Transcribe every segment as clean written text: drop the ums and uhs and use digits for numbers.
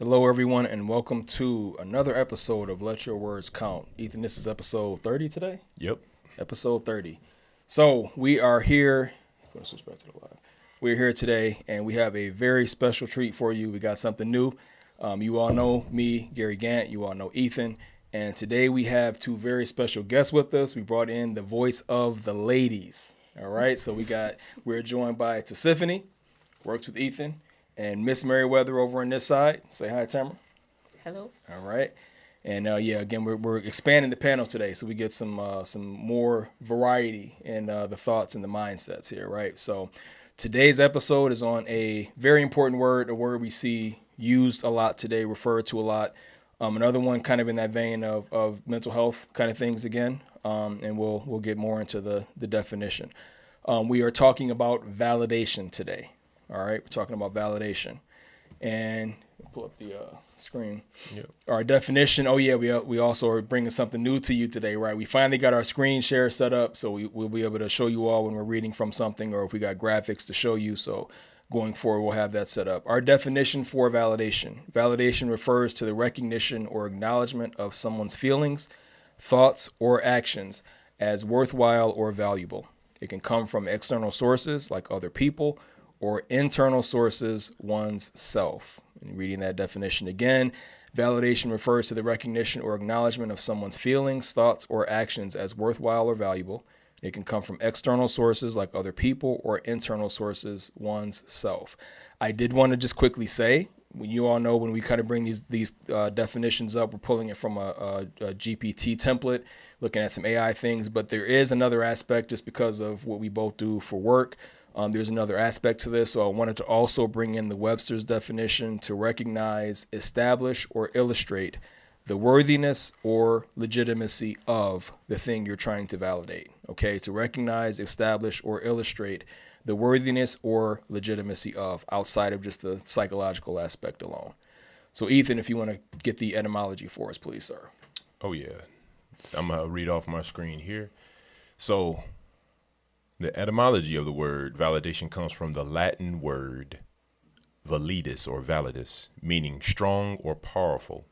Hello, everyone, and welcome to another episode of Let Your Words Count. Ethan, this is episode 30 today? Yep. Episode 30. So we are here. I'm going to switch back to the live. We're here today, and we have a very special treat for you. We got something new. You all know me, Gary Gant. You all know Ethan. And today we have two very special guests with us. We brought in the voice of the ladies. All right. So we're joined by Tisiphany, works with Ethan, and Miss Merriweather over on this side. Say hi, Tamara. Hello. All right. And again, we're expanding the panel today, so we get some more variety in the thoughts and the mindsets here, right? So today's episode is on a very important word, a word we see used a lot today, referred to a lot. Another one kind of in that vein of mental health kind of things again, and we'll get more into the definition. We are talking about validation today. All right, we're talking about validation, and pull up the screen. Yep. Our definition. Oh yeah, we also are bringing something new to you today, right? We finally got our screen share set up, so we'll be able to show you all when we're reading from something, or if we got graphics to show you. So going forward, we'll have that set up. Our definition for validation. Validation refers to the recognition or acknowledgement of someone's feelings, thoughts, or actions as worthwhile or valuable. It can come from external sources like other people, or internal sources, one's self. And reading that definition again, validation refers to the recognition or acknowledgement of someone's feelings, thoughts, or actions as worthwhile or valuable. It can come from external sources like other people, or internal sources, one's self. I did want to just quickly say, you all know when we kind of bring these definitions up, we're pulling it from a GPT template, looking at some AI things, but there is another aspect just because of what we both do for work. There's another aspect to this, so I wanted to also bring in the Webster's definition to recognize, establish, or illustrate the worthiness or legitimacy of the thing you're trying to validate. Okay, to recognize, establish, or illustrate the worthiness or legitimacy of, outside of just the psychological aspect alone. So Ethan, if you want to get the etymology for us, please, sir. Oh, yeah. So I'm going to read off my screen here. So the etymology of the word validation comes from the Latin word validus or validus, meaning strong or powerful.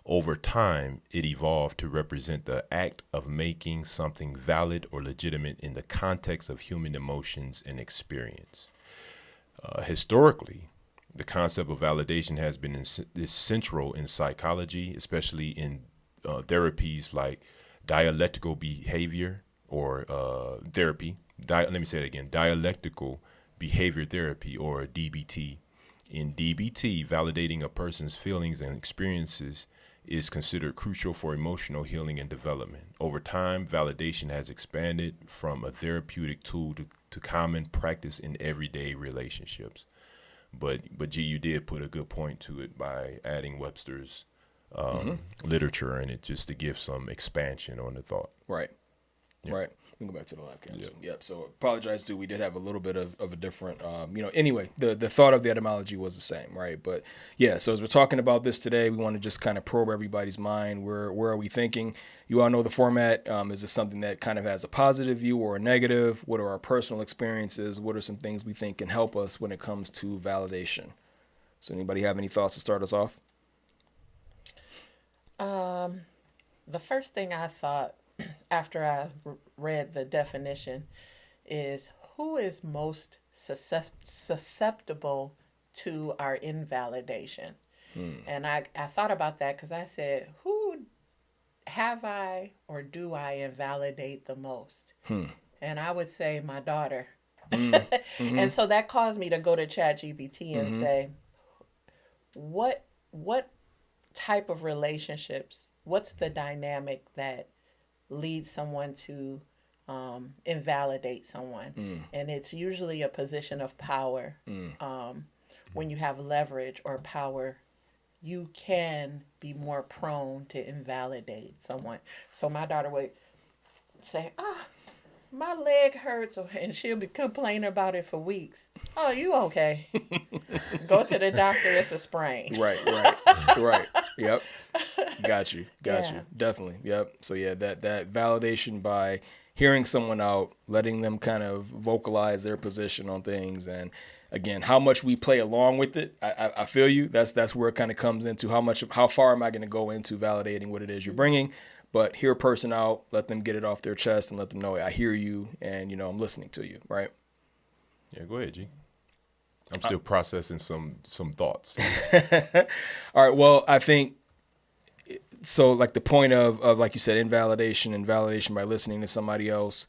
Over time, it evolved to represent the act of making something valid or legitimate in the context of human emotions and experience. Historically, the concept of validation has been is central in psychology, especially in therapies like dialectical behavior or therapy. Let me say it again, dialectical behavior therapy, or DBT. In DBT, validating a person's feelings and experiences is considered crucial for emotional healing and development. Over time, validation has expanded from a therapeutic tool to common practice in everyday relationships. But G, you did put a good point to it by adding Webster's literature in it, just to give some expansion on the thought. Right. Yep. Right. We can go back to the live cam too. Yep. Yep. So apologize too. We did have a little bit of a different, anyway, the thought of the etymology was the same, right? But yeah, so as we're talking about this today, we want to just kind of probe everybody's mind. Where are we thinking? You all know the format. Is this something that kind of has a positive view or a negative? What are our personal experiences? What are some things we think can help us when it comes to validation? So anybody have any thoughts to start us off? The first thing I thought after I read the definition is, who is most susceptible to our invalidation? And I thought about that because I said, who have I or do I invalidate the most? And I would say my daughter. And so that caused me to go to ChatGPT and say, what type of relationships, what's the dynamic that leads someone to invalidate someone? And it's usually a position of power. When you have leverage or power, you can be more prone to invalidate someone. So my daughter would say, my leg hurts, and she'll be complaining about it for weeks. Oh, you okay? Go to the doctor, it's a sprain. Right. Yep. Got you. Yeah. Definitely. Yep. So yeah, that validation by hearing someone out, letting them kind of vocalize their position on things. And again, how much we play along with it, I feel you. That's where it kind of comes into how far am I going to go into validating what it is you're bringing. But hear a person out, let them get it off their chest and let them know I hear you and, I'm listening to you, right? Yeah, go ahead, G. I'm still processing some thoughts. All right, well, I think, so like the point of like you said, invalidation and validation by listening to somebody else,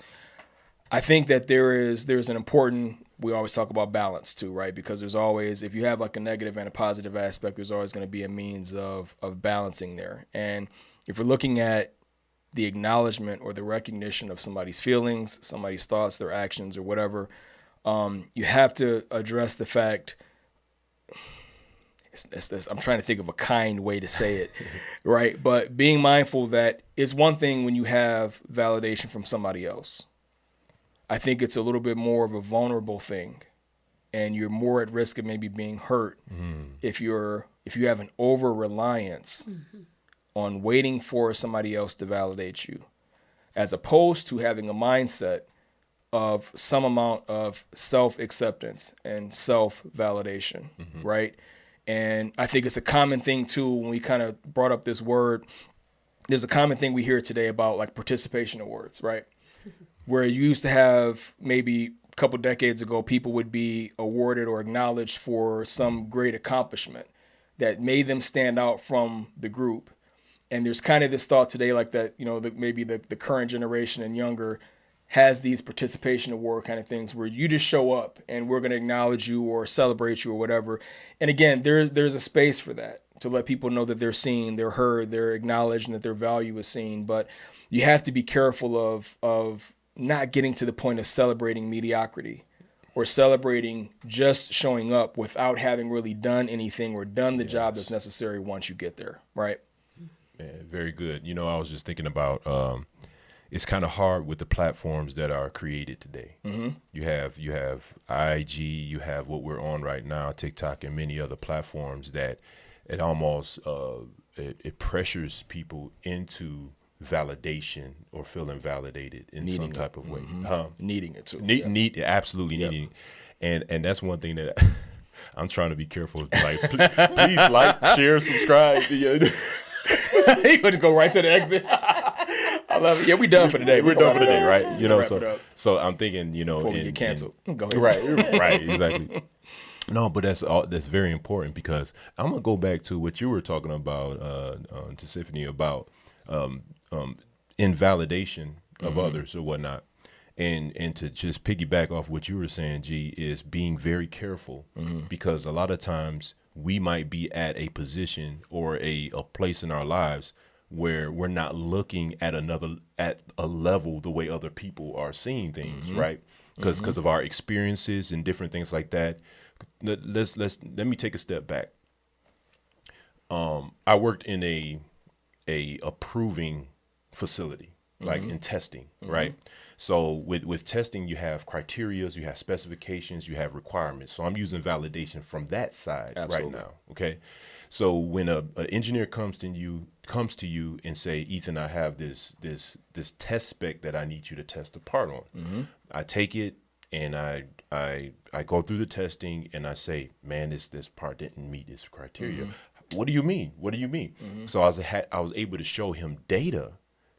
I think that there's an important, we always talk about balance too, right? Because there's always, if you have like a negative and a positive aspect, there's always going to be a means of balancing there. And if we're looking at the acknowledgement or the recognition of somebody's feelings, somebody's thoughts, their actions or whatever, you have to address the fact, I'm trying to think of a kind way to say it, right? But being mindful that it's one thing when you have validation from somebody else. I think it's a little bit more of a vulnerable thing, and you're more at risk of maybe being hurt if you have an over reliance on waiting for somebody else to validate you, as opposed to having a mindset of some amount of self-acceptance and self-validation, right? And I think it's a common thing too, when we kind of brought up this word, there's a common thing we hear today about like participation awards, right? Where you used to have maybe a couple decades ago, people would be awarded or acknowledged for some great accomplishment that made them stand out from the group. And there's kind of this thought today like that, maybe the current generation and younger has these participation award kind of things where you just show up and we're going to acknowledge you or celebrate you or whatever. And again, there's a space for that, to let people know that they're seen, they're heard, they're acknowledged, and that their value is seen. But you have to be careful of not getting to the point of celebrating mediocrity or celebrating just showing up without having really done anything or done the job that's necessary once you get there, right? Yeah, very good. I was just thinking about it's kind of hard with the platforms that are created today. You have IG, you have what we're on right now, TikTok, and many other platforms that it almost it pressures people into validation or feeling validated in some type of way. Needing it too. Absolutely needing it. And that's one thing that I'm trying to be careful. Like, please like, share, subscribe. You would go right to the exit. I love it. Yeah, we done for the day. We're done for the day, right? So I'm thinking, before we get canceled. Go ahead. Right, exactly. No, but that's very important, because I'm gonna go back to what you were talking about, to Tiffany, about invalidation of others or whatnot, and to just piggyback off what you were saying, G, is being very careful, because a lot of times we might be at a position or a place in our lives where we're not looking at a level the way other people are seeing things, right? Because of our experiences and different things like that. Let me take a step back. I worked in a approving facility, like in testing, right? So with testing, you have criterias, you have specifications, you have requirements. So I'm using validation from that side right now. Okay. So when an engineer comes to you and say, Ethan, I have this test spec that I need you to test a part on. I take it and I go through the testing and I say, man, this part didn't meet this criteria. What do you mean? What do you mean? So I was able to show him data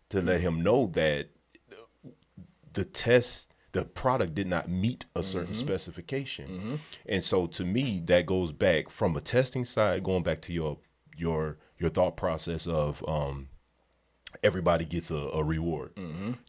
to let him know that the product did not meet a certain specification. And so to me, that goes back from a testing side, going back to your thought process of everybody gets a reward.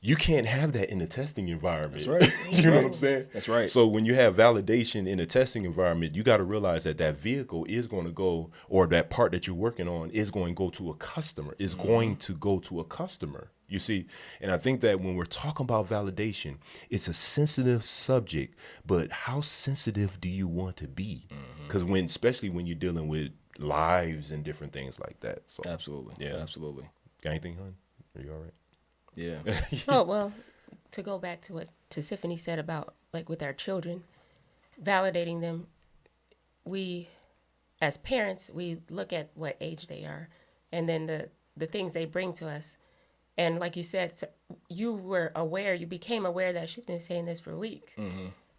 You can't have that in a testing environment. That's right. You know what I'm saying? That's right. So when you have validation in a testing environment, you got to realize that vehicle is going to go, or that part that you're working on is going to go to a customer, is going to go to a customer. You see, and I think that when we're talking about validation, it's a sensitive subject, but how sensitive do you want to be? Because especially when you're dealing with lives and different things like that. So Absolutely. Yeah. Absolutely. Got anything, hon? Are you all right? Yeah. Oh, well, to go back to what Tiffany said about, like, with our children, validating them, we, as parents, we look at what age they are, and then the things they bring to us, And like you said, you became aware that she's been saying this for weeks.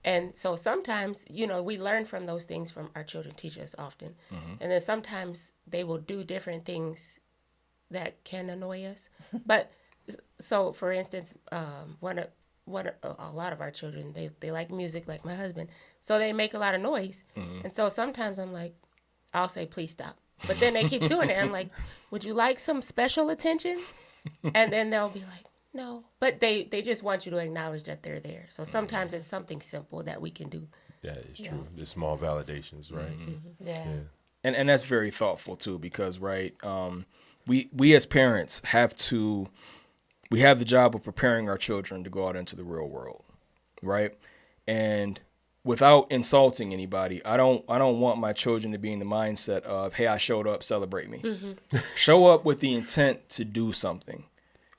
And so sometimes, we learn from those things from our children teach us often. And then sometimes they will do different things that can annoy us. But so, for instance, a lot of our children, they like music, like my husband. So they make a lot of noise. And so sometimes I'm like, I'll say, please stop. But then they keep doing it. I'm like, would you like some special attention? And then they'll be like, no. But they just want you to acknowledge that they're there. So sometimes it's something simple that we can do. That is true. The small validations, right? Yeah. And that's very thoughtful too, because right, we as parents have the job of preparing our children to go out into the real world, right? And without insulting anybody, I don't want my children to be in the mindset of, hey, I showed up, celebrate me. Show up with the intent to do something.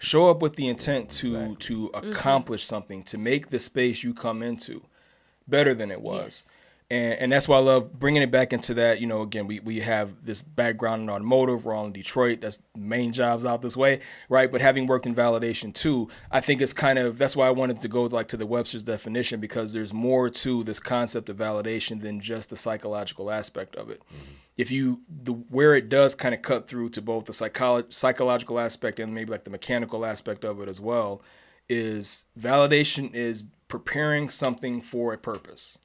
Show up with the intent to accomplish something, to make the space you come into better than it was. Yes. And that's why I love bringing it back into that. Again, we have this background in automotive. We're all in Detroit. That's the main jobs out this way, right? But having worked in validation too, I think it's that's why I wanted to go to the Webster's definition, because there's more to this concept of validation than just the psychological aspect of it. Where it does kind of cut through to both the psychological aspect and maybe like the mechanical aspect of it as well, is validation is preparing something for a purpose.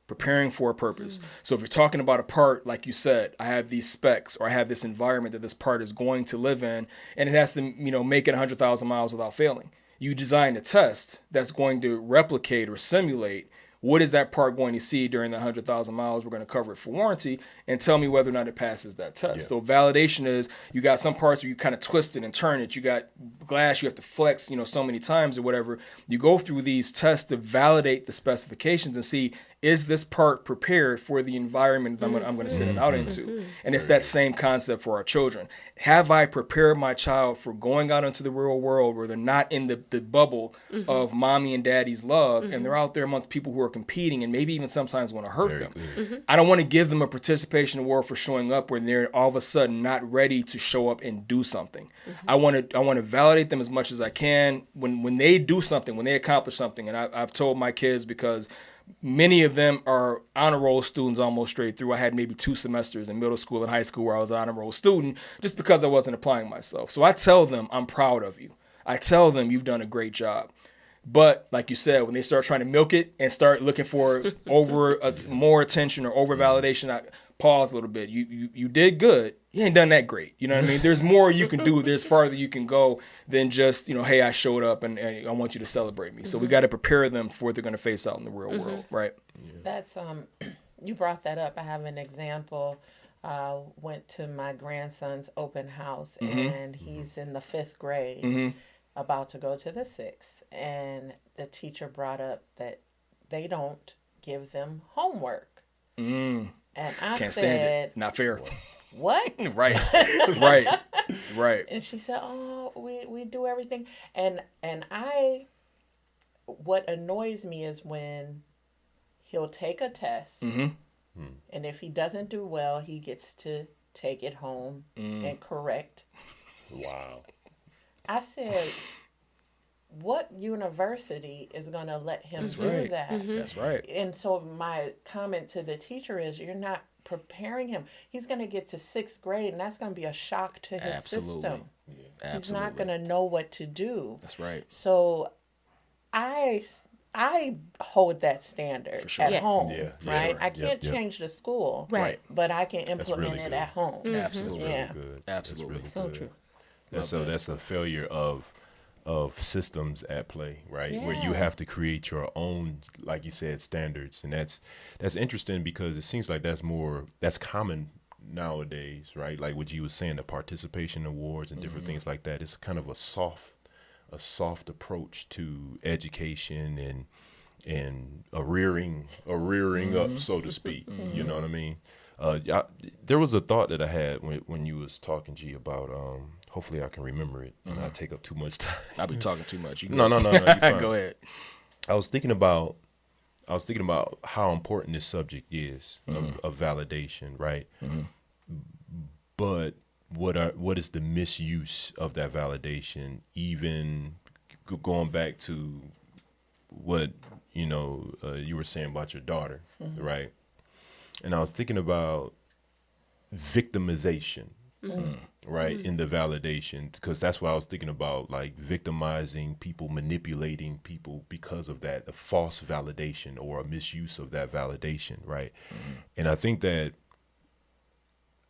Preparing for a purpose. So if you're talking about a part, like you said, I have these specs, or I have this environment that this part is going to live in, and it has to, make it 100,000 miles without failing. You design a test that's going to replicate or simulate what is that part going to see during the 100,000 miles. We're going to cover it for warranty, and tell me whether or not it passes that test. Yeah. So validation is, you got some parts where you kind of twist it and turn it. You got glass you have to flex, so many times or whatever. You go through these tests to validate the specifications and see, is this part prepared for the environment that I'm going to send it out into? And it's that same concept for our children. Have I prepared my child for going out into the real world where they're not in the bubble of mommy and daddy's love, and they're out there amongst people who are competing and maybe even sometimes want to hurt them? I don't want to give them a participation award for showing up when they're all of a sudden not ready to show up and do something. I want to validate them as much as I can when they do something, when they accomplish something. And I've told my kids, because many of them are honor roll students almost straight through. I had maybe 2 semesters in middle school and high school where I was an honor roll student just because I wasn't applying myself. So I tell them, I'm proud of you. I tell them, you've done a great job. But like you said, when they start trying to milk it and start looking for more attention or over validation, I pause a little bit. You did good. You ain't done that great. You know what I mean? There's more you can do. There's farther you can go than just, hey, I showed up and I want you to celebrate me. So we got to prepare them for what they're going to face out in the real world, right? Yeah. That's you brought that up. I have an example. Went to my grandson's open house, and he's in the 5th grade, about to go to the 6th, and the teacher brought up that they don't give them homework. And I Can't said, stand it. Not fair. What? Right. And she said, oh, we do everything. And what annoys me is when he'll take a test, and if he doesn't do well, he gets to take it home and correct. Wow. I said, what university is going to let him do that? That's right. And so my comment to the teacher is, you're not preparing him. He's going to get to 6th grade, and that's going to be a shock to his system. Yeah. He's not going to know what to do. That's right. So I hold that standard at home, right? I can't change the school, right? But I can implement it at home. Absolutely. Yeah. Good. Absolutely. Really So good. true. That's a failure of systems at play, right? Where you have to create your own, like you said, standards. And that's interesting, because it seems like that's common nowadays, right? Like what you were saying, the participation awards and different things like that. It's kind of a soft approach to education and a rearing up, so to speak. You know what I mean? There was a thought that I had when you was talking, G, about hopefully I can remember it and not take up too much time. I'll be talking too much. No, you're fine. Go ahead. I was thinking about how important this subject is of validation, right? But what is the misuse of that validation, even going back to what you were saying about your daughter, right? And I was thinking about victimization, right, in the validation, because that's what I was thinking about, like victimizing people, manipulating people because of that, a false validation or a misuse of that validation, right? And I think that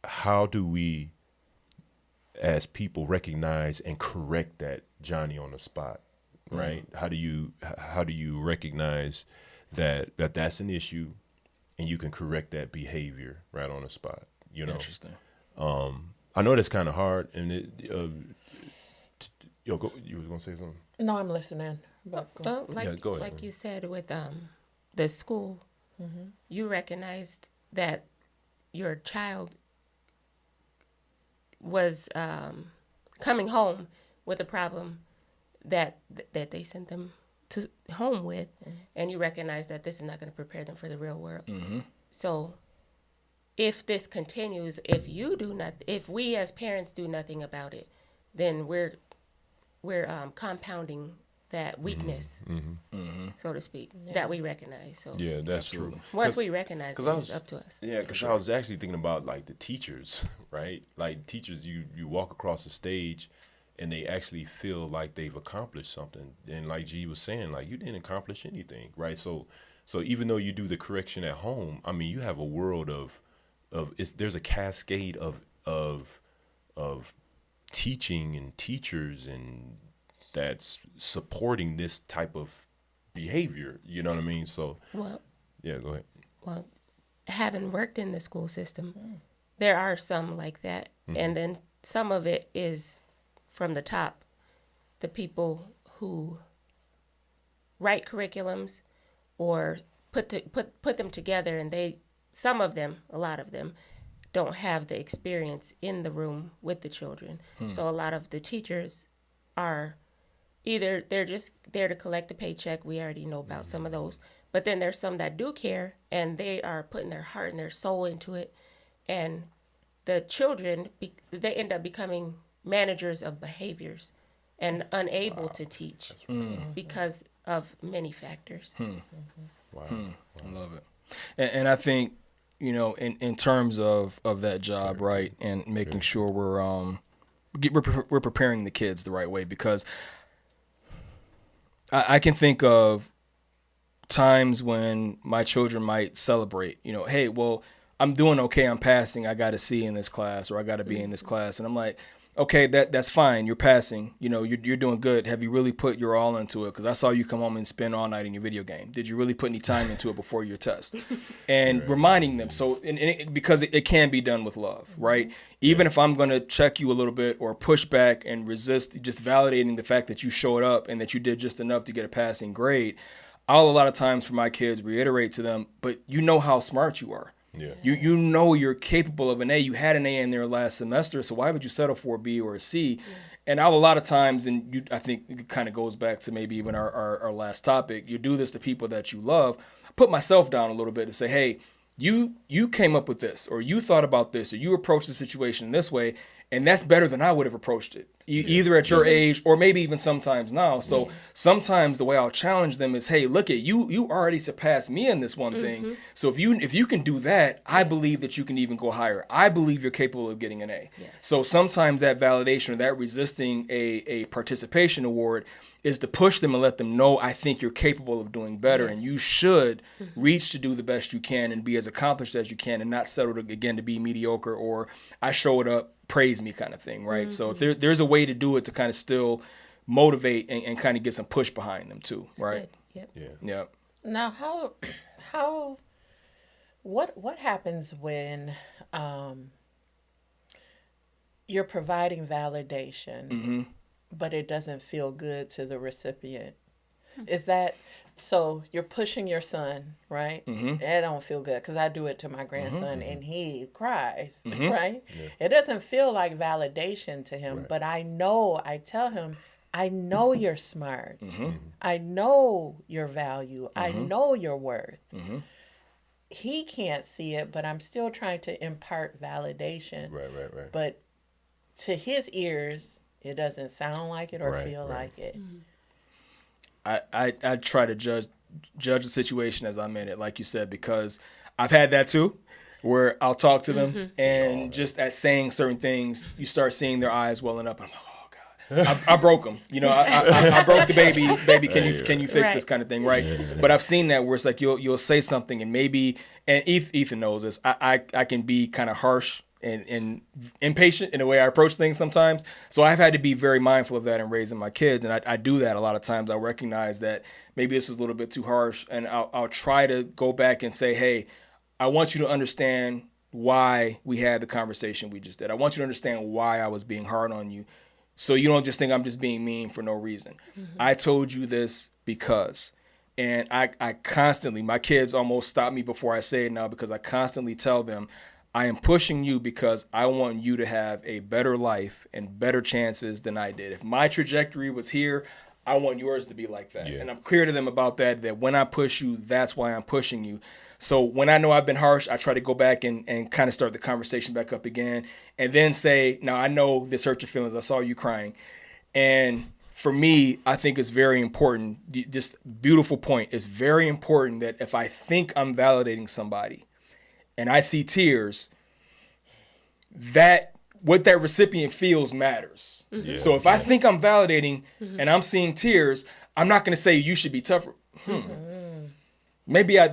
how do we as people recognize and correct that Johnny on the spot, right? How do you recognize that's an issue and you can correct that behavior right on the spot, Interesting. I know that's kind of hard, and you were gonna say something? No, I'm listening. But Well, go ahead. like you said with the school, you recognized that your child was coming home with a problem that they sent them to home with, and you recognize that this is not going to prepare them for the real world. So if this continues, if we as parents do nothing about it, then we're compounding that weakness, so to speak, that we recognize. So Yeah, that's true. once we recognize it, it's up to us. Yeah, because I was actually thinking about like the teachers, right? Like teachers, you walk across the stage and they actually feel like they've accomplished something. And like G was saying, like you didn't accomplish anything, right? So even though you do the correction at home, I mean, you have a world of there's a cascade of teaching and teachers and that's supporting this type of behavior. You know what I mean? So yeah, go ahead. Well, having worked in the school system, there are some like that. And then some of it is from the top, the people who write curriculums or put them together, and some of them, a lot of them, don't have the experience in the room with the children. So a lot of the teachers are either they're just there to collect a paycheck. We already know about some of those. But then there's some that do care, and they are putting their heart and their soul into it. And the children, they end up becoming managers of behaviors and unable to teach because of many factors. Wow. I love it. And I think, in terms of that job, right, and making sure we're preparing the kids the right way, because I can think of times when my children might celebrate, hey, well, I'm doing okay, I'm passing, I got a C in this class, or I got to be in this class. And I'm like, okay, that's fine, you're passing, you're doing good. Have you really put your all into it? Because I saw you come home and spend all night in your video game. Did you really put any time into it before your test? And reminding them, because it can be done with love, right? Even if I'm going to check you a little bit or push back and resist, just validating the fact that you showed up and that you did just enough to get a passing grade, I'll a lot of times for my kids reiterate to them, but you know how smart you are. Yeah. You know you're capable of an A. You had an A in there last semester, so why would you settle for a B or a C? Yeah. And I'll a lot of times, and I think it kind of goes back to maybe even our last topic, you do this to people that you love. Put myself down a little bit to say, hey, you came up with this, or you thought about this, or you approached the situation this way, and that's better than I would have approached it, either at your age or maybe even sometimes now. So sometimes the way I'll challenge them is, hey, look at you already surpassed me in this one thing. So if you can do that, I believe that you can even go higher. I believe you're capable of getting an A. Yes. So sometimes that validation or that resisting a participation award is to push them and let them know, I think you're capable of doing better, and you should reach to do the best you can and be as accomplished as you can, and not settle to be mediocre or I showed up, praise me kind of thing, right? So if there's a way to do it to kind of still motivate and kind of get some push behind them too, right? Yep. Yeah. Yep. Now, what happens when you're providing validation, but it doesn't feel good to the recipient? Is that so? You're pushing your son, right? That don't feel good, because I do it to my grandson and he cries, right? Yeah. It doesn't feel like validation to him, but I tell him, I know you're smart. I know your value. I know your worth. He can't see it, but I'm still trying to impart validation. Right. But to his ears, it doesn't sound like it or Right, feel right. like it. I try to judge the situation as I'm in it, like you said, because I've had that too, where I'll talk to them and just at saying certain things, you start seeing their eyes welling up. And I'm like, oh God, I broke them. You know, I broke the baby. Baby, can you fix this Right. kind of thing, right? But I've seen that where it's like you'll say something and maybe, and Ethan knows this. I can be kind of harsh and impatient in the way I approach things sometimes. So I've had to be very mindful of that in raising my kids. And I do that a lot of times. I recognize that maybe this was a little bit too harsh. And I'll try to go back and say, hey, I want you to understand why we had the conversation we just did. I want you to understand why I was being hard on you. So you don't just think I'm just being mean for no reason. I told you this because. And I constantly, my kids almost stop me before I say it now because I constantly tell them, I am pushing you because I want you to have a better life and better chances than I did. If my trajectory was here, I want yours to be like that. Yeah. And I'm clear to them about that when I push you, that's why I'm pushing you. So when I know I've been harsh, I try to go back and kind of start the conversation back up again and then say, now I know this hurt your feelings. I saw you crying. And for me, I think it's very important. Just beautiful point. It's very important that if I think I'm validating somebody and I see tears, that what that recipient feels matters. Yeah, So if I think I'm validating and I'm seeing tears, I'm not going to say you should be tougher. Maybe I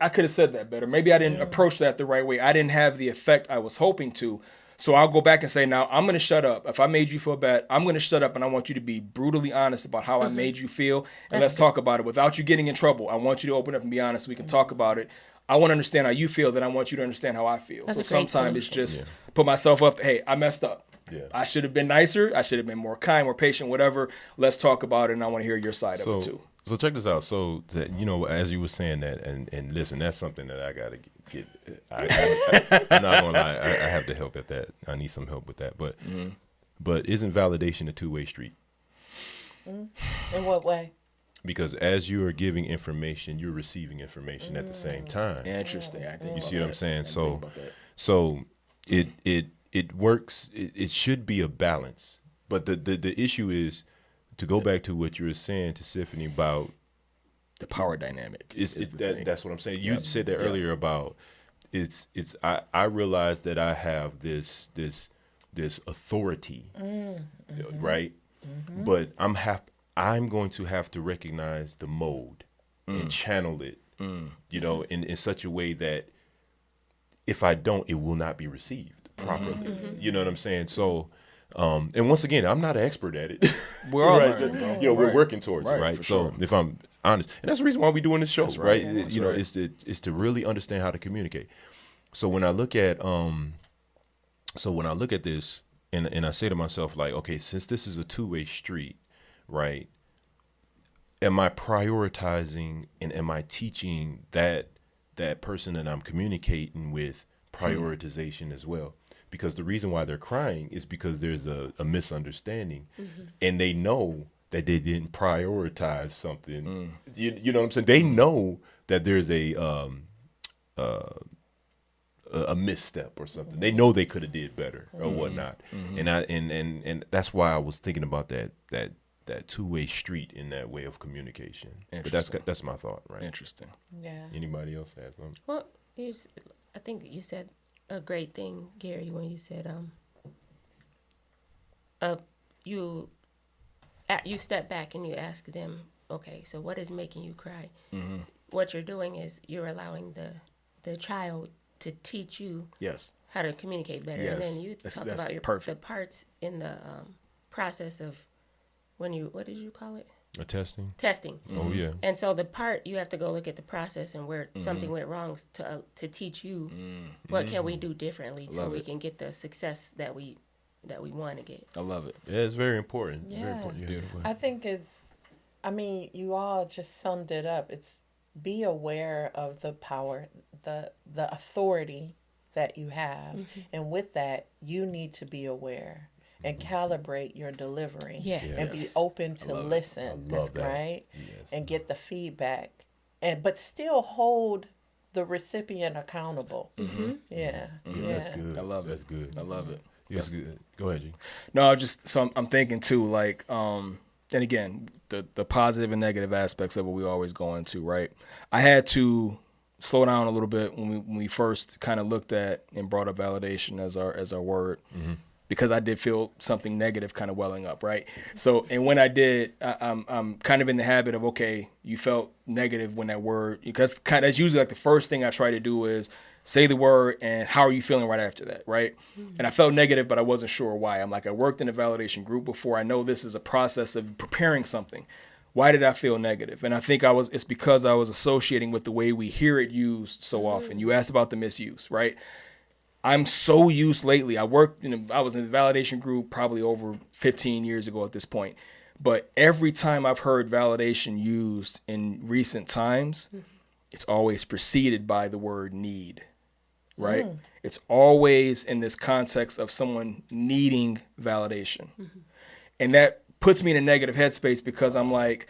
could have said that better. Maybe I didn't approach that the right way. I didn't have the effect I was hoping to. So I'll go back and say, now I'm going to shut up. If I made you feel bad, I'm going to shut up and I want you to be brutally honest about how I made you feel. And let's talk about it without you getting in trouble. I want you to open up and be honest so we can talk about it. I want to understand how you feel, then I want you to understand how I feel. That's so a great sometimes it's solution. just put myself up. Hey, I messed up. Yeah. I should have been nicer. I should have been more kind, more patient, whatever. Let's talk about it, and I want to hear your side of it too. So check this out. So that, you know, as you were saying that, and listen, that's something that I gotta get. I'm not gonna lie. I have to help at that. I need some help with that. But isn't validation a two-way street? In what way? Because as you are giving information, you're receiving information at the same time. Interesting. I think You see what I'm saying? So So it works. It should be a balance. But the issue is, to go back to what you were saying to Tiffany about the power dynamic. That's what I'm saying. You said that earlier about I realize that I have this authority, right? But I'm going to have to recognize the mode and channel it, you know, in such a way that if I don't, it will not be received properly. You know what I'm saying? So, and once again, I'm not an expert at it. We're all right? learning, bro. You know, we're Right. working towards it, Right, right? for So sure. if I'm honest, and that's the reason why we're doing this show, That's right? right. That's You know, right. it's to really understand how to communicate. So when I look at this and I say to myself, like, okay, since this is a two-way street, right? Am I prioritizing and am I teaching that person that I'm communicating with prioritization as well? Because the reason why they're crying is because there's a misunderstanding, and they know that they didn't prioritize something. You know what I'm saying? They know that there's a misstep or something. They know they could have did better or whatnot. And that's why I was thinking about that two-way street in that way of communication. But that's my thought, right? Interesting. Yeah. Anybody else have something? Well, I think you said a great thing, Gary, when you said you step back and you ask them, okay, so what is making you cry? What you're doing is you're allowing the child to teach you Yes. how to communicate better. Yes. And then you That's talk about the perfect. parts in the process of when what did you call it? A testing? Testing. Oh, yeah. And so the part, you have to go look at the process and where something went wrong to teach you what can we do differently so we can get the success that we want to get. I love it. Yeah, it's very important. Very Yeah. important. Beautiful. I think you all just summed it up. It's be aware of the power, the authority that you have. And with that, you need to be aware and calibrate your delivery. Yes. And be Yes. open to love it. listen. I love that. Right? Yes. And get the feedback. But still hold the recipient accountable. Yeah. That's good. I love it. That's good. I love it. Yes, go ahead, G. No, I'm thinking too, like, and again, the positive and negative aspects of it we always go into, right? I had to slow down a little bit when we first kind of looked at and brought up validation as our word, because I did feel something negative kind of welling up, right? So, and when I did, I'm kind of in the habit of, okay, you felt negative when that word, because that's usually like the first thing I try to do is say the word and how are you feeling right after that, right? And I felt negative, but I wasn't sure why. I'm like, I worked in a validation group before. I know this is a process of preparing something. Why did I feel negative? And I think it's because I was associating with the way we hear it used so often. You asked about the misuse, right? I'm so used lately. I was in the validation group probably over 15 years ago at this point. But every time I've heard validation used in recent times, it's always preceded by the word need, right? It's always in this context of someone needing validation. And that puts me in a negative headspace because I'm like,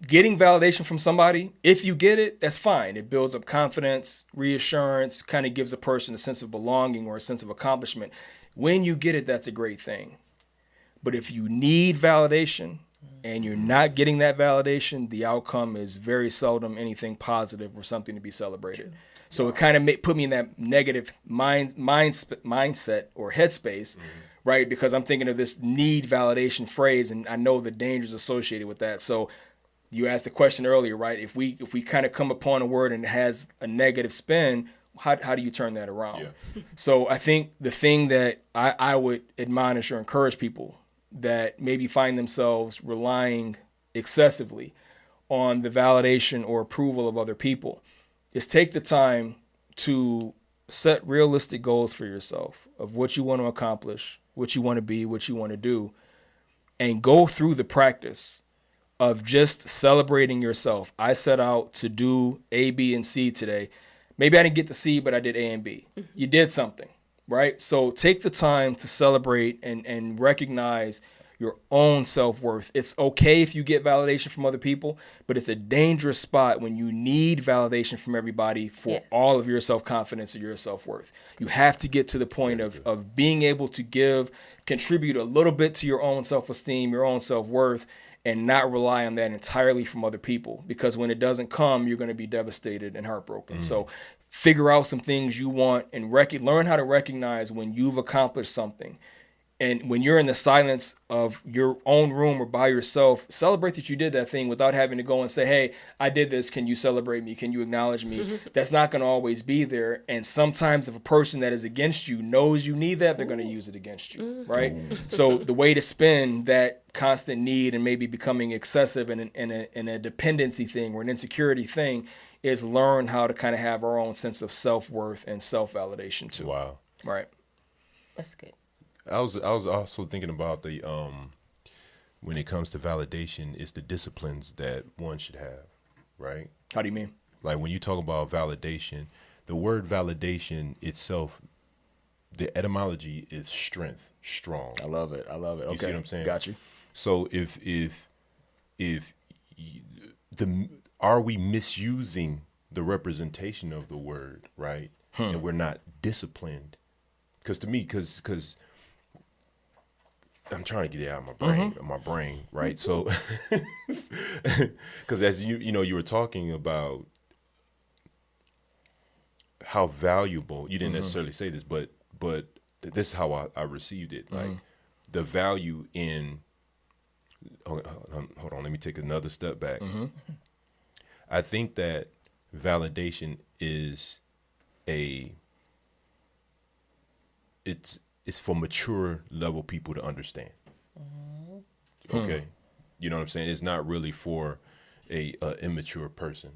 getting validation from somebody, if you get it, that's fine. It builds up confidence, reassurance, kind of gives a person a sense of belonging or a sense of accomplishment. When you get it, that's a great thing. But if you need validation and you're not getting that validation, the outcome is very seldom anything positive or something to be celebrated. So it kind of put me in that negative mindset or headspace, right? Because I'm thinking of this need validation phrase, and I know the dangers associated with that. So you asked the question earlier, right? If we kind of come upon a word and it has a negative spin, how do you turn that around? Yeah. So I think the thing that I would admonish or encourage people that maybe find themselves relying excessively on the validation or approval of other people is take the time to set realistic goals for yourself of what you want to accomplish, what you want to be, what you want to do, and go through the practice of just celebrating yourself. I set out to do A, B, and C today. Maybe I didn't get to C, but I did A and B. You did something, right? So take the time to celebrate and recognize your own self-worth. It's okay if you get validation from other people, but it's a dangerous spot when you need validation from everybody for all of your self-confidence or your self-worth. You have to get to the point of being able to contribute a little bit to your own self-esteem, your own self-worth, and not rely on that entirely from other people. Because when it doesn't come, you're going to be devastated and heartbroken. So figure out some things you want and learn how to recognize when you've accomplished something. And when you're in the silence of your own room or by yourself, celebrate that you did that thing without having to go and say, hey, I did this. Can you celebrate me? Can you acknowledge me? That's not going to always be there. And sometimes if a person that is against you knows you need that, they're going to use it against you, right? So the way to spin that constant need and maybe becoming excessive in a dependency thing or an insecurity thing is learn how to kind of have our own sense of self-worth and self-validation too. Wow. Right. That's good. I was also thinking about the when it comes to validation, it's the disciplines that one should have, right? How do you mean? Like when you talk about validation, the word validation itself, the etymology is strength, strong. I love it. Okay. You see what I'm saying? Got you. So are we misusing the representation of the word, right? And we're not disciplined. Because to me, because I'm trying to get it out of my brain, right? So, because as you were talking about how valuable, you didn't necessarily say this, but this is how I received it. Like the value in, hold on, let me take another step back. I think that validation is it's for mature level people to understand. Okay. You know what I'm saying? It's not really for a immature person,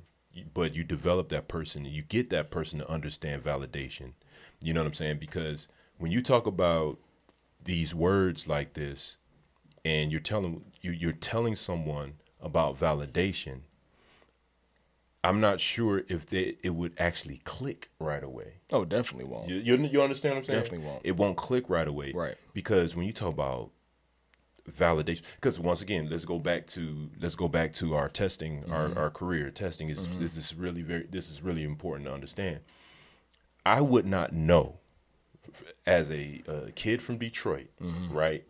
but you develop that person and you get that person to understand validation. You know what I'm saying? Because when you talk about these words like this and you're telling someone about validation, I'm not sure if it would actually click right away. Oh, definitely won't. You understand what I'm saying? Definitely won't. It won't click right away. Right. Because when you talk about validation, because once again, let's go back to our testing, our career testing this is really important to understand. I would not know as a kid from Detroit, right?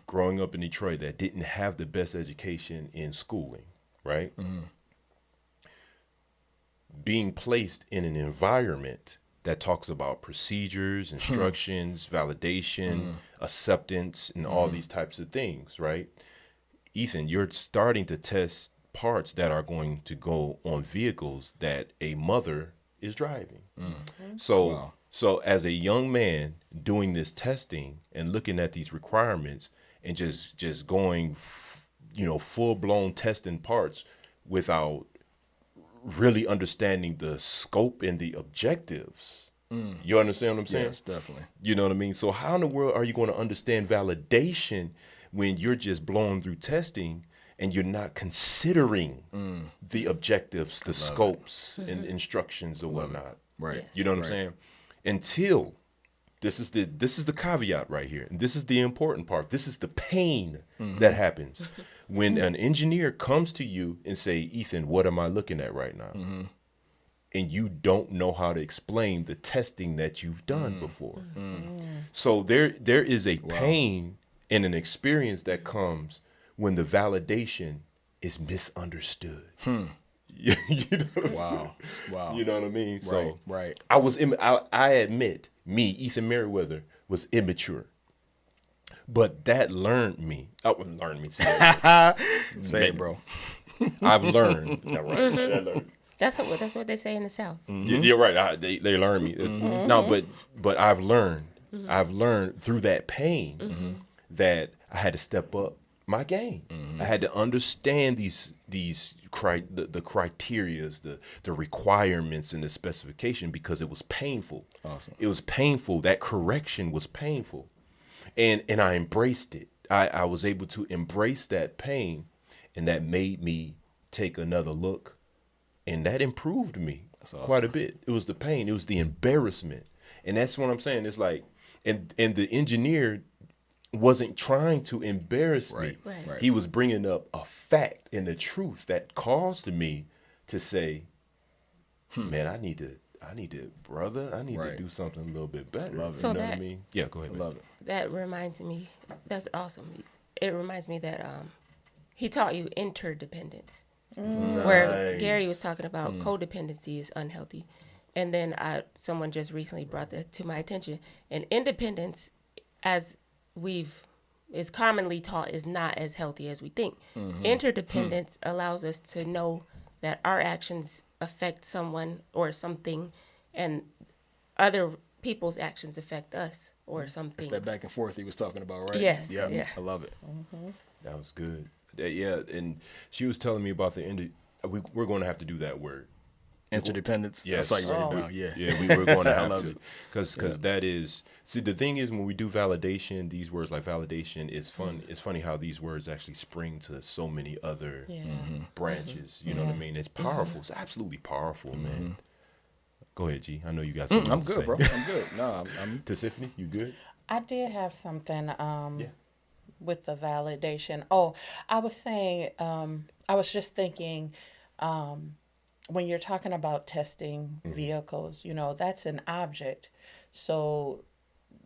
Growing up in Detroit that didn't have the best education in schooling, right? Being placed in an environment that talks about procedures, instructions, validation, acceptance, and all these types of things, right? Ethan, you're starting to test parts that are going to go on vehicles that a mother is driving. So, so as a young man doing this testing and looking at these requirements and just going, full blown testing parts without really understanding the scope and the objectives. You understand what I'm saying? Yes, definitely. You know what I mean? So how in the world are you going to understand validation when you're just blowing through testing and you're not considering the objectives, the scopes and instructions or whatnot? Right. Yes. You know what I'm saying? Until this is the caveat right here. And this is the important part. This is the pain that happens when an engineer comes to you and say, Ethan, what am I looking at right now? And you don't know how to explain the testing that you've done before. So there is a pain and an experience that comes when the validation is misunderstood. You know what I'm saying? Wow. You know what I mean? So right. I admit, me, Ethan Merriweather, was immature. But that learned me. Say it, bro. I've learned. Yeah, right. I learned. That's what they say in the South. You're right. They learned me. No, but I've learned. I've learned through that pain that I had to step up my game. I had to understand the criterias, the requirements, and the specification because it was painful. Awesome. It was painful. That correction was painful, and I embraced it. I was able to embrace that pain, and that made me take another look, and that improved me quite a bit. It was the pain. It was the embarrassment, and that's what I'm saying. It's like, and the engineer wasn't trying to embarrass me. Right. He was bringing up a fact and the truth that caused me to say, man, I need to do something a little bit better. Love it. So you know what I that- mean? Yeah, go ahead. Love it. That reminds me, that's awesome. It reminds me that he taught you interdependence, where Gary was talking about codependency is unhealthy. And then someone just recently brought that to my attention. And independence, as is commonly taught, is not as healthy as we think. Interdependence allows us to know that our actions affect someone or something, and other people's actions affect us or something. It's that back and forth he was talking about, right? Yes, Yeah. yeah. I love it. That was good. Yeah, and she was telling me about we're going to have to do that word. Interdependence. Yes. I saw you right now. Yeah. Yeah, we're going to have love to, it. because that is. See, the thing is, when we do validation, these words like validation is fun. It's funny how these words actually spring to so many other branches. You know what I mean? It's powerful. It's absolutely powerful, man. Go ahead, G. I know you got something. I'm to good, say. bro. I'm good. No, I'm To Tiffany, you good? I did have something Yeah. with the validation. Oh, I was saying, I was just thinking, when you're talking about testing vehicles, that's an object. So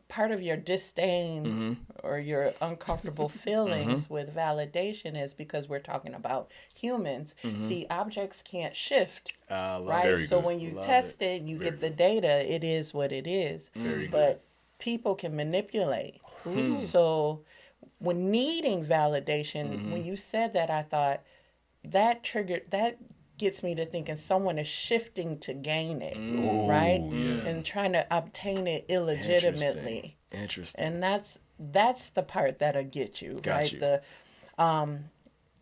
part of your disdain or your uncomfortable feelings with validation is because we're talking about humans. See, objects can't shift, right? Very So good. when you Love test it and you get the data, it is what it is. Very good. But people can manipulate. So when needing validation, when you said that, I thought that gets me to thinking someone is shifting to gain it, right? yeah. And trying to obtain it illegitimately. interesting. And that's the part that'll get you, Got right? you. The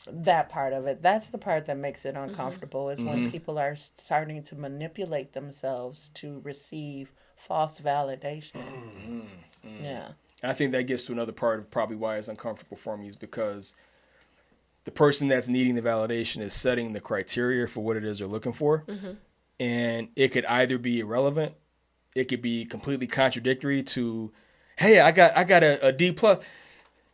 that part of it. That's the part that makes it uncomfortable is when people are starting to manipulate themselves to receive false validation. Yeah. I think that gets to another part of probably why it's uncomfortable for me is because the person that's needing the validation is setting the criteria for what it is they're looking for. And it could either be irrelevant, it could be completely contradictory to, hey, I got a D plus,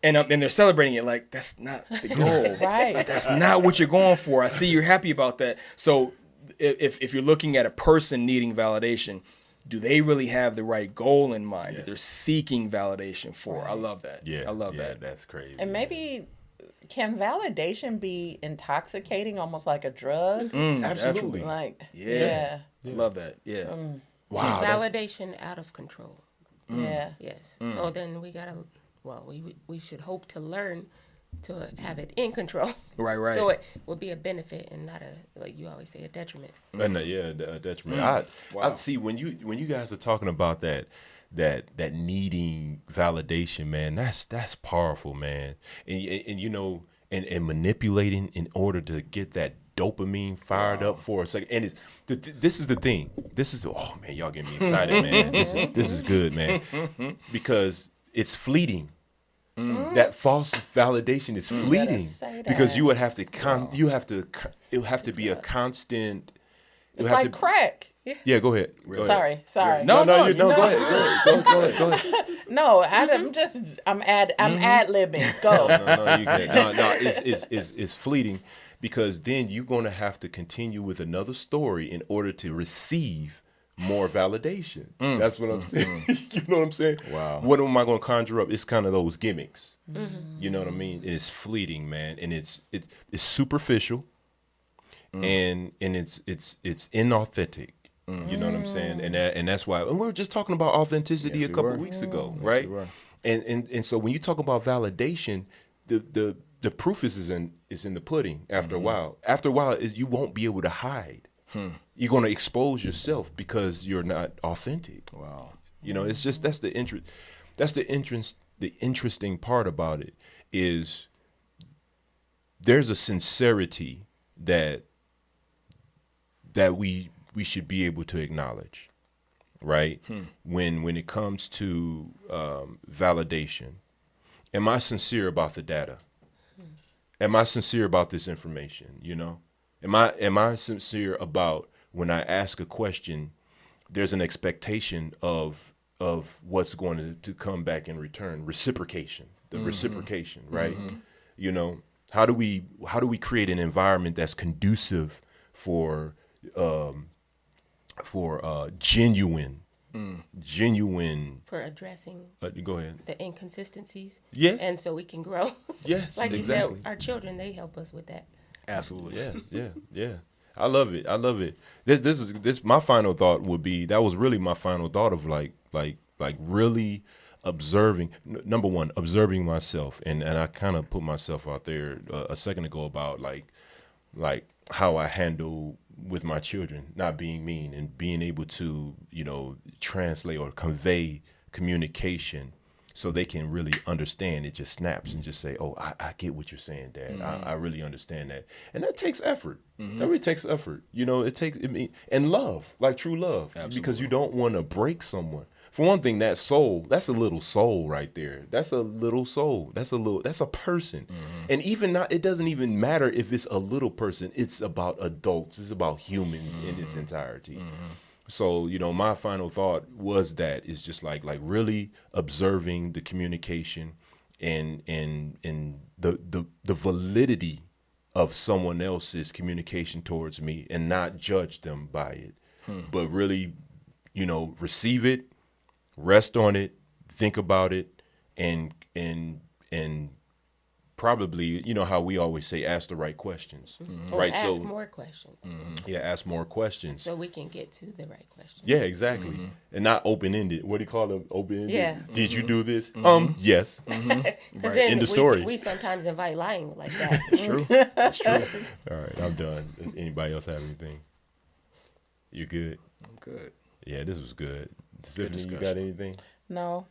and they're celebrating it like that's not the goal. Right. That's not what you're going for. I see you're happy about that. So if you're looking at a person needing validation, do they really have the right goal in mind that Yes. they're seeking validation for? I Right. love that. Yeah, I love yeah, that. That's crazy. And maybe can validation be intoxicating, almost like a drug? Absolutely. Like, Yeah. yeah, I love that. Yeah. Wow. That's, Validation out of control. yeah. Yes. So then we gotta. Well, we should hope to learn to have it in control. Right, right. So it will be a benefit and not a, like you always say, a detriment. and a detriment. I see when you guys are talking about that needing validation, man. That's powerful, man. And you know, and manipulating in order to get that dopamine fired up for a second. And it's this is the thing. This is oh man, y'all getting me excited, man. This is good, man, because it's fleeting. That false validation is fleeting say because that. you would have to it would have to be a constant. It's like crack. Yeah, go ahead. Go ahead. Sorry. No, Go ahead. Go ahead. No, I'm ad-libbing. Go. No, you can't. No, it's fleeting because then you're going to have to continue with another story in order to receive more validation. That's what I'm saying. You know what I'm saying? Wow. What am I going to conjure up? It's kind of those gimmicks. You know what I mean? It's fleeting, man, and it's superficial, and it's inauthentic. You know what I'm saying? And that's why. And we were just talking about authenticity Yes, a we couple were. weeks ago, Yes, right? we were. And so when you talk about validation, the proof is in the pudding. After a while, you won't be able to hide. You're going to expose yourself because you're not authentic. Wow. You know, it's just that's the interesting part about it is there's a sincerity that we should be able to acknowledge, right? When it comes to validation, am I sincere about the data? Am I sincere about this information? You know, am I sincere about when I ask a question? There's an expectation of what's going to come back in return. Reciprocation, reciprocation, right? You know, how do we create an environment that's conducive for genuine For addressing go ahead. the inconsistencies. Yeah. And so we can grow. Yes, Like exactly. you said, our children, they help us with that. Absolutely. Yeah. I love it. This my final thought would be, that was really my final thought of like really observing. Number one, observing myself, and I kind of put myself out there a second ago about like how I handle with my children, not being mean and being able to, you know, translate or convey communication so they can really understand. It just snaps and just say, oh, I get what you're saying, Dad. I really understand that. And that takes effort. That really takes effort. You know, and love, like true love. Absolutely. Because you don't want to break someone. For one thing, that soul, that's a little soul right there. That's a little soul. That's a person. And even not, it doesn't even matter if it's a little person. It's about adults. It's about humans in its entirety. So, you know, my final thought was that it's just like really observing the communication and the validity of someone else's communication towards me, and not judge them by it, but really, you know, receive it, rest on it, think about it, and probably, you know how we always say, ask the right questions, Or right? ask So more questions yeah, ask more questions. so we can get to the right questions. Yeah, exactly. And not open-ended. What do you call them? Open-ended? Yeah. Did you do this? Yes. Because then End of story. we sometimes invite lying like that. True. That's true. All right, I'm done. Anybody else have anything? You good? I'm good. Yeah, this was good. Tiffany, you got discussion. anything? No,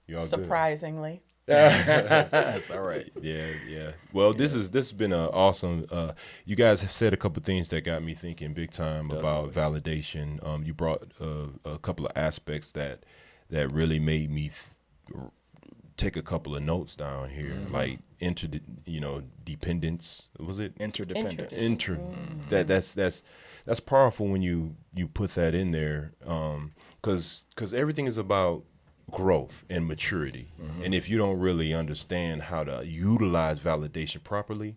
You all good? surprisingly. That's all right. Yeah. Well, this has been an awesome. You guys have said a couple things that got me thinking big time about validation. You brought a couple of aspects that really made me take a couple of notes down here, like dependence. Was it Interdependence. That's powerful when you put that in there, because everything is about growth and maturity. And if you don't really understand how to utilize validation properly,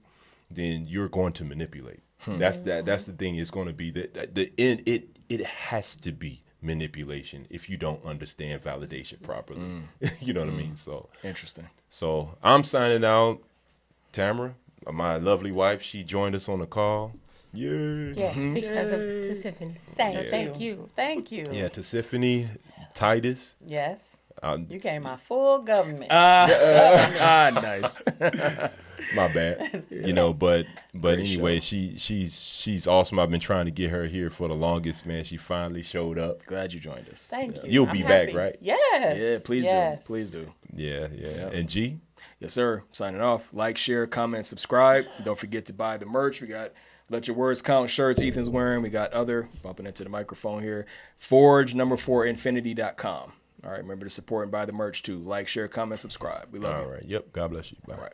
then you're going to manipulate. That's the thing. It's going to be the end. It has to be manipulation if you don't understand validation properly. You know what I mean? Interesting. So I'm signing out. Tamara, my lovely wife, she joined us on the call. Yeah. Yes. Because of Tiffany. Thank you. you. Thank you. Yeah, to Tiffany, Titus. Yes. Um, You gave my full government. Nice. My bad. You know, but anyway, she's awesome. I've been trying to get her here for the longest, man. She finally showed up. Glad you joined us. Thank you. You'll I'm be happy. back, right? Yes. Yeah, please Yes. do. Please do. Yeah. And G? Yes, sir. Signing off. Like, share, comment, subscribe. Don't forget to buy the merch. We got Let Your Words Count shirts Ethan's wearing. We got other, bumping into the microphone here, forge4infinity.com. All right, remember to support and buy the merch too. Like, share, comment, subscribe. We love you. All right. Yep. God bless you. Bye. All right.